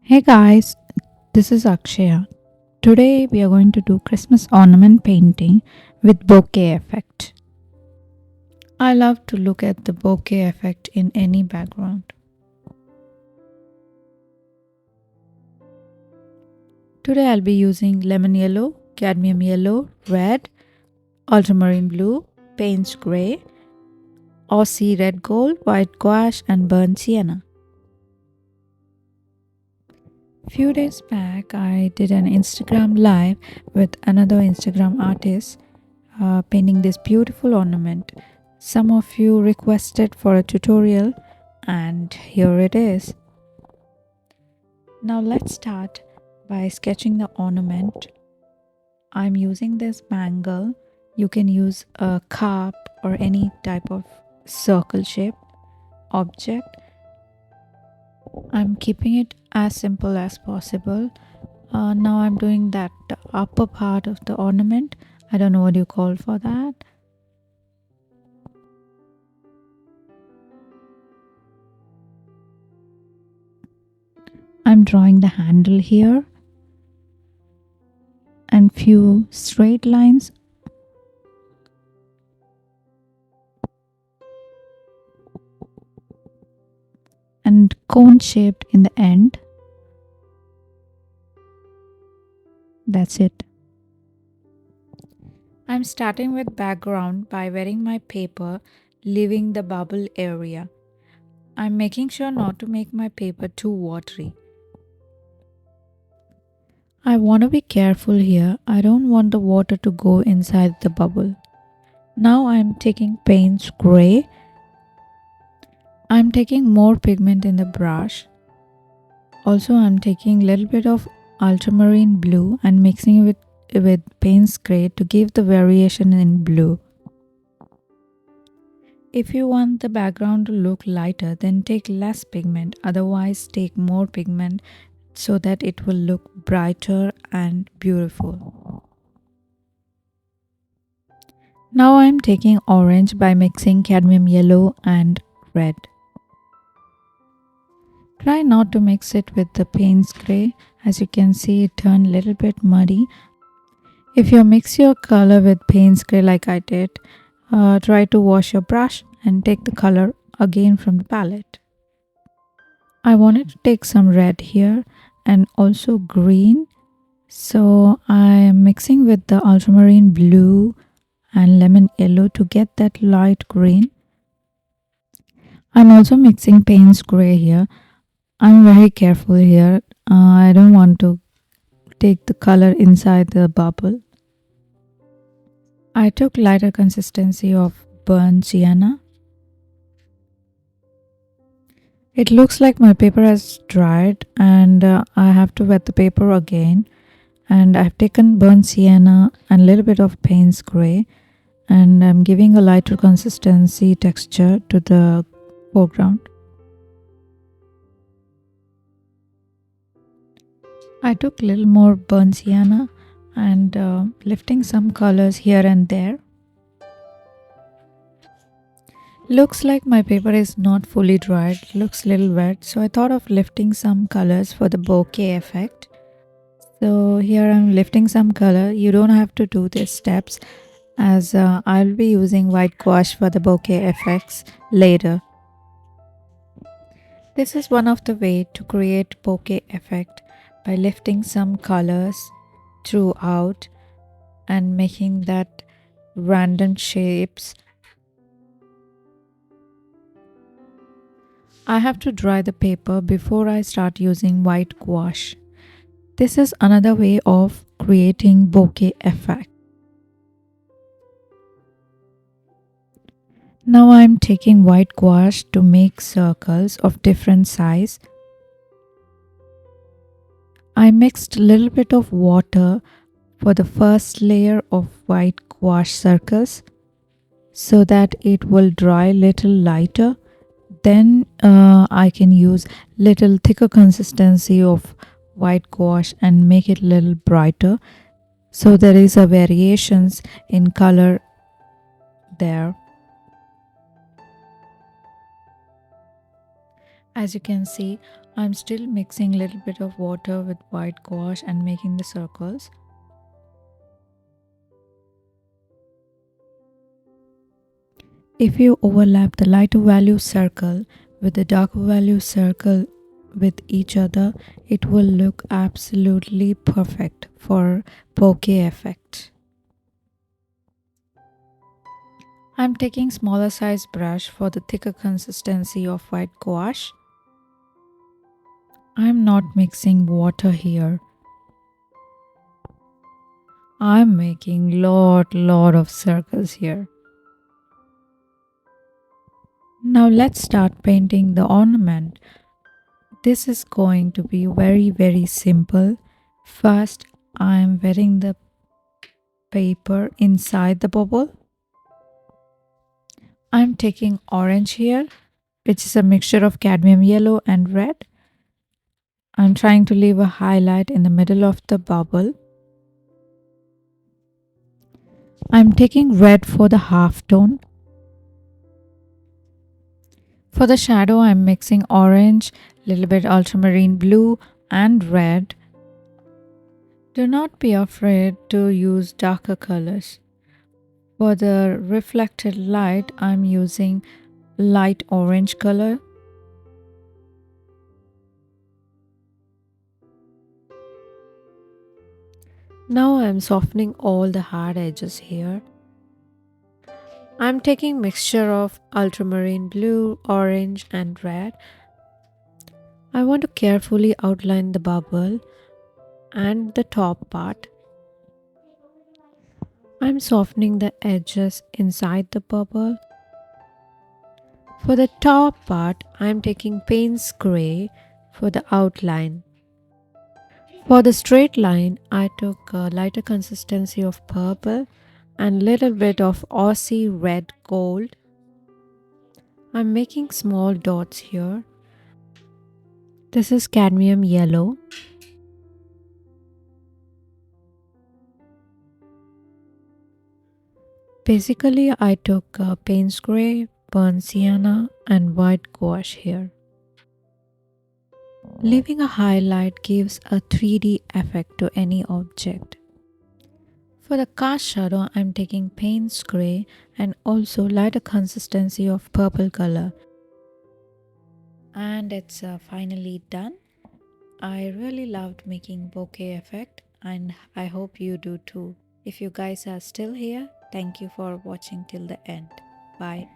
Hey guys, this is Akshaya. Today we are going to do Christmas ornament painting with bokeh effect. I love to look at the bokeh effect in any background. Today I'll be using lemon yellow, cadmium yellow, red, ultramarine blue, paints grey, Aussie Red Gold, white gouache and burnt sienna. Few days back I did an Instagram live with another Instagram artist painting this beautiful ornament. Some of you requested for a tutorial and here it is. Now let's start by sketching the ornament. I'm using this bangle. You can use a cup or any type of circle shape object. I'm keeping it as simple as possible. Now I'm doing that upper part of the ornament. I don't know what you call for that. I'm drawing the handle here and few straight lines. And cone shaped in the end. That's it. I'm starting with background by wetting my paper, leaving the bubble area. I'm making sure not to make my paper too watery. I want to be careful here. I don't want the water to go inside the bubble. Now I'm taking paints gray. I'm taking more pigment in the brush. Also I'm taking a little bit of ultramarine blue and mixing it with paints gray to give the variation in blue. If you want the background to look lighter, then take less pigment, otherwise take more pigment so that it will look brighter and beautiful. Now I am taking orange by mixing cadmium yellow and red. Try not to mix it with the paints gray. As you can see, it turned a little bit muddy. If you mix your color with paints gray like I did, try to wash your brush and take the color again from the palette. I wanted to take some red here and also green. So I am mixing with the ultramarine blue and lemon yellow to get that light green. I'm also mixing paints gray here. I'm very careful here. I don't want to take the color inside the bubble. I took lighter consistency of burnt sienna. It looks like my paper has dried and I have to wet the paper again. And I've taken burnt sienna and a little bit of paints gray and I'm giving a lighter consistency texture to the foreground. I took a little more burnt sienna and lifting some colors here and there. Looks like my paper is not fully dried, looks a little wet, so I thought of lifting some colors for the bokeh effect. So here I'm lifting some color. You don't have to do these steps as I'll be using white gouache for the bokeh effects later. This is one of the way to create bokeh effect by lifting some colors throughout and making that random shapes. I have to dry the paper before I start using white gouache. This is another way of creating bokeh effect. Now I am taking white gouache to make circles of different size. I mixed a little bit of water for the first layer of white gouache circles so that it will dry little lighter. Then I can use little thicker consistency of white gouache and make it a little brighter. So there is a variations in color there. As you can see, I'm still mixing a little bit of water with white gouache and making the circles. If you overlap the lighter value circle with the darker value circle with each other, it will look absolutely perfect for bokeh effect. I'm taking smaller size brush for the thicker consistency of white gouache. I'm not mixing water here. I'm making lot of circles here. Now let's start painting the ornament. This is going to be very simple. First, I'm wetting the paper inside the bubble. I'm taking orange here, which is a mixture of cadmium yellow and red. I'm trying to leave a highlight in the middle of the bubble. I'm taking red for the half tone. For the shadow, I'm mixing orange, little bit ultramarine blue and red. Do not be afraid to use darker colors. For the reflected light, I'm using light orange color. Now I'm softening all the hard edges here. I'm taking mixture of ultramarine blue, orange and red. I want to carefully outline the bubble and the top part. I'm softening the edges inside the bubble. For the top part, I'm taking Payne's Gray for the outline. For the straight line, I took a lighter consistency of purple and little bit of Aussie Red Gold. I'm making small dots here. This is Cadmium Yellow. Basically, I took Payne's Gray, burnt Sienna and white gouache here. Leaving a highlight gives a 3D effect to any object. For the cast shadow, I'm taking Payne's Gray and also lighter consistency of purple color. And it's finally done. I really loved making bokeh effect and I hope you do too. If you guys are still here, thank you for watching till the end. Bye.